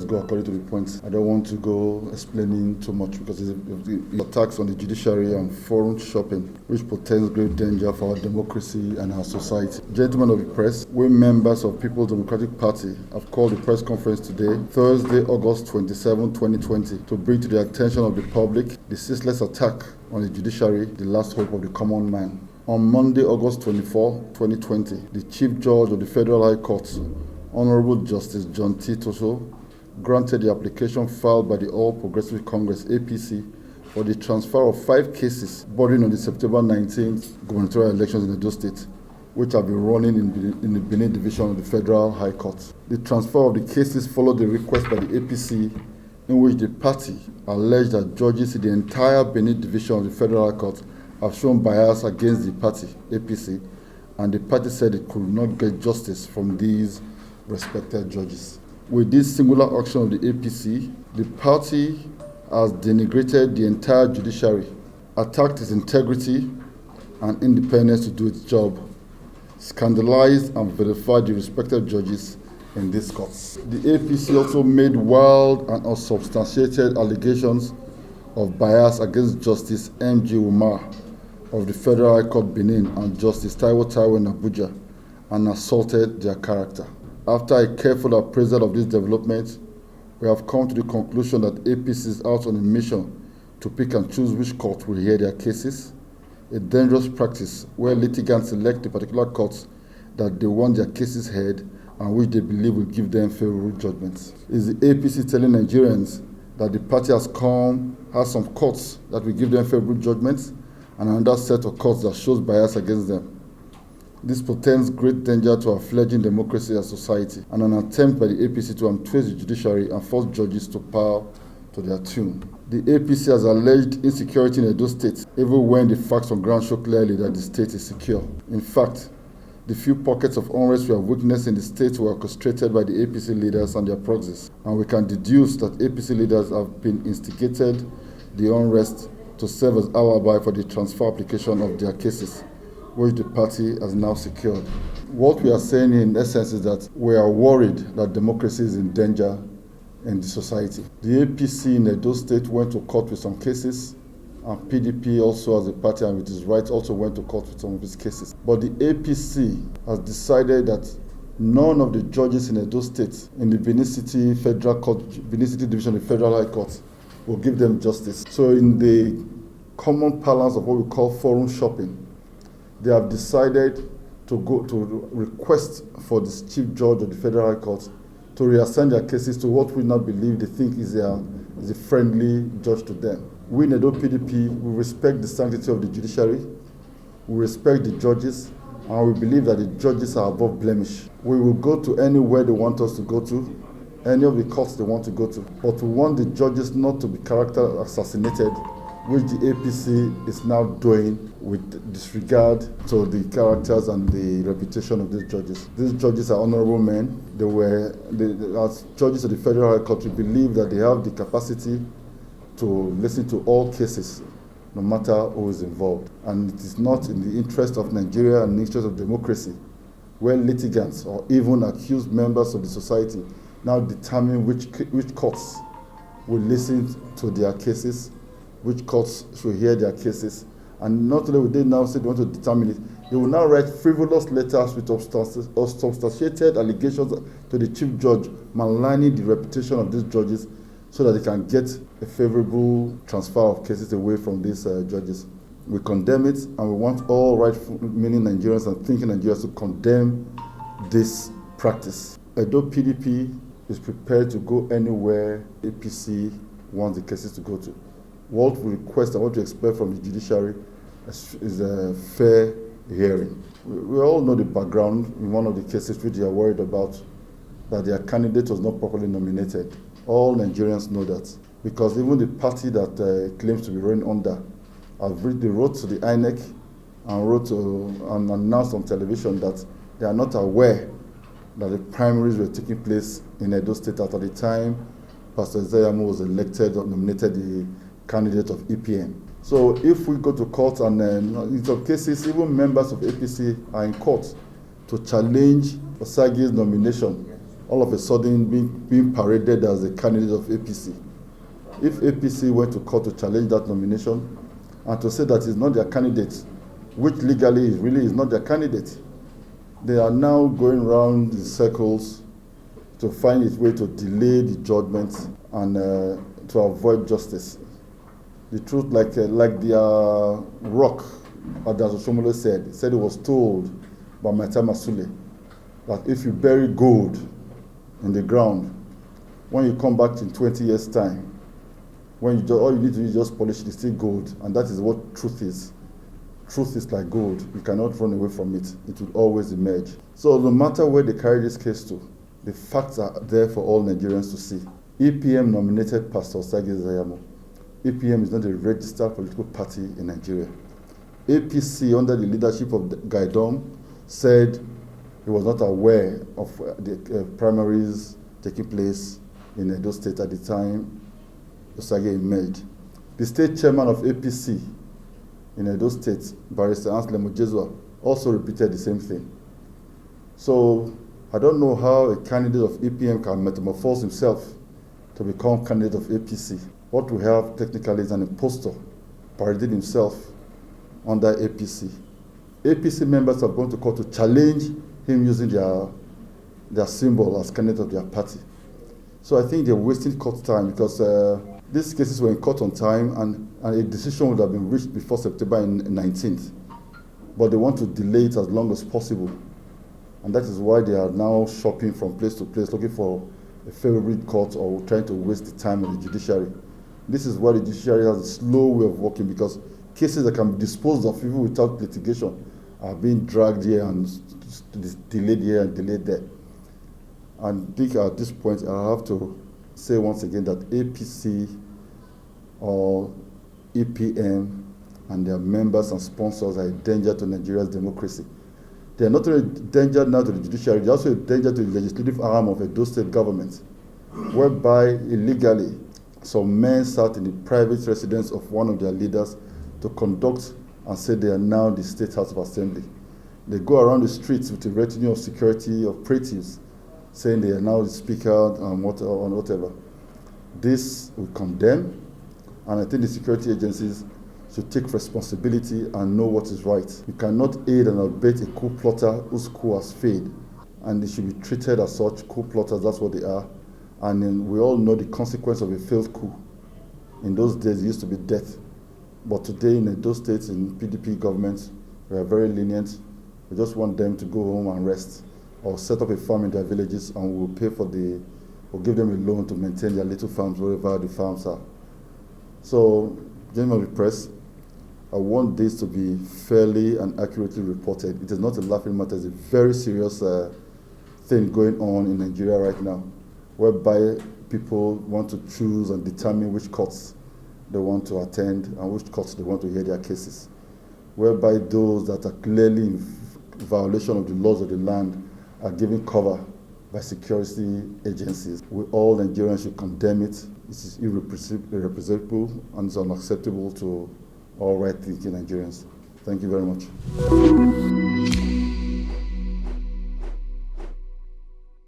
go according to the points. I don't want to go explaining too much because it attacks on the judiciary and forum shopping, which portends great danger for our democracy and our society. Gentlemen of the press, we members of People's Democratic Party have called a press conference today, Thursday, August 27, 2020, to bring to the attention of the public the ceaseless attack on the judiciary, the last hope of the common man. On Monday, August 24, 2020, the Chief Judge of the Federal High Court, Honorable Justice John T. Tosho, granted the application filed by the All Progressive Congress (APC) for the transfer of 5 cases bordering on the September 19th gubernatorial elections in Edo State, which have been running in the Benin Division of the Federal High Court. The transfer of the cases followed the request by the APC, in which the party alleged that judges in the entire Benin Division of the Federal High Court have shown bias against the party, APC, and the party said it could not get justice from these respected judges. With this singular action of the APC, the party has denigrated the entire judiciary, attacked its integrity and independence to do its job, scandalized and vilified the respected judges in these courts. The APC also made wild and unsubstantiated allegations of bias against Justice M.G. Umar of the Federal High Court Benin and Justice Taiwo in Abuja, and assaulted their character. After a careful appraisal of this development, we have come to the conclusion that APC is out on a mission to pick and choose which court will hear their cases, a dangerous practice where litigants select the particular courts that they want their cases heard and which they believe will give them favorable judgments. Is the APC telling Nigerians that the party has some courts that will give them favorable judgments and another set of courts that shows bias against them? This portends great danger to our fledgling democracy and society, and an attempt by the APC to untwist the judiciary and force judges to bow to their tune. The APC has alleged insecurity in Edo State, even when the facts on ground show clearly that the state is secure. In fact, the few pockets of unrest we have witnessed in the state were orchestrated by the APC leaders and their proxies, and we can deduce that APC leaders have been instigated the unrest to serve as alibi for the transfer application of their cases, which the party has now secured. What we are saying in essence is that we are worried that democracy is in danger in the society. The APC in Edo State went to court with some cases, and PDP also as a party and with its rights also went to court with some of its cases. But the APC has decided that none of the judges in Edo State in the Benin City Federal Court, Benin City Division of the Federal High Court will give them justice. So in the common parlance of what we call forum shopping, they have decided to go to request for the Chief Judge of the Federal High Court to reassign their cases to what we now believe they think is a friendly judge to them. We in Edo PDP, we respect the sanctity of the judiciary, we respect the judges, and we believe that the judges are above blemish. We will go to anywhere they want us to go to, any of the courts they want to go to, but we want the judges not to be character assassinated, which the APC is now doing with disregard to the characters and the reputation of these judges. These judges are honorable men. As judges of the Federal High Court, we believe that they have the capacity to listen to all cases, no matter who is involved. And it is not in the interest of Nigeria and the interest of democracy, where litigants or even accused members of the society now determine which courts will listen to their cases, which courts should hear their cases. And not only will they now say they want to determine it, they will now write frivolous letters with substantiated allegations to the Chief Judge, maligning the reputation of these judges so that they can get a favorable transfer of cases away from these judges. We condemn it, and we want all right-meaning Nigerians and thinking Nigerians to condemn this practice. Edo PDP is prepared to go anywhere APC wants the cases to go to. What we request and what we expect from the judiciary is a fair hearing. We all know the background in one of the cases which they are worried about, that their candidate was not properly nominated. All Nigerians know that, because even the party that claims to be running under, they wrote to the INEC and announced on television that they are not aware that the primaries were taking place in Edo State at the time Pastor Zayamu was elected or nominated the candidate of EPM. So if we go to court and in some cases, even members of APC are in court to challenge Osagi's nomination all of a sudden being paraded as a candidate of APC. If APC went to court to challenge that nomination and to say that it's not their candidate, which legally is not their candidate, they are now going around in circles to find its way to delay the judgment and to avoid justice. The truth, like their rock, as Oshomole said it was told by Mata Masule that if you bury gold in the ground, when you come back in 20 years' time, when all you need to do is just polish it, it's still gold, and that is what truth is. Truth is like gold. You cannot run away from it. It will always emerge. So no matter where they carry this case to, the facts are there for all Nigerians to see. EPM nominated Pastor Sagi Zayamo. EPM is not a registered political party in Nigeria. APC, under the leadership of Gaidom, said he was not aware of the primaries taking place in Edo State at the time Osage emerged. The state chairman of APC in Edo State, Barrister Anselm Ojezua, also repeated the same thing. So I don't know how a candidate of EPM can metamorphose himself to become candidate of APC. What we have technically is an impostor parading himself under APC. APC members have gone to court to challenge him using their symbol as candidate of their party. So I think they're wasting court time because these cases were in court on time and a decision would have been reached before September 19th. But they want to delay it as long as possible. And that is why they are now shopping from place to place, looking for a favorite court or trying to waste the time of the judiciary. This is why the judiciary has a slow way of working, because cases that can be disposed of even without litigation are being dragged here and delayed here and delayed there. And I think at this point I have to say once again that APC or EPM and their members and sponsors are a danger to Nigeria's democracy. They are not only a danger now to the judiciary, they are also a danger to the legislative arm of Edo State government, whereby illegally some men sat in the private residence of one of their leaders to conduct and say they are now the State House of Assembly. They go around the streets with a retinue of security operatives saying they are now the speaker and whatever. This we condemn, and I think the security agencies should take responsibility and know what is right. You cannot aid and abet a coup plotter whose coup has failed, and they should be treated as such. Coup plotters, that's what they are. And then we all know the consequence of a failed coup. In those days, it used to be death. But today, in those states, in PDP governments, we are very lenient. We just want them to go home and rest, or set up a farm in their villages, and we'll pay for we'll give them a loan to maintain their little farms wherever the farms are. So, gentlemen of the press, I want this to be fairly and accurately reported. It is not a laughing matter, it's a very serious thing going on in Nigeria right now, whereby people want to choose and determine which courts they want to attend and which courts they want to hear their cases, whereby those that are clearly in violation of the laws of the land are given cover by security agencies. We all Nigerians should condemn it. It is irrepressible and it's unacceptable to all right-thinking Nigerians. Thank you very much.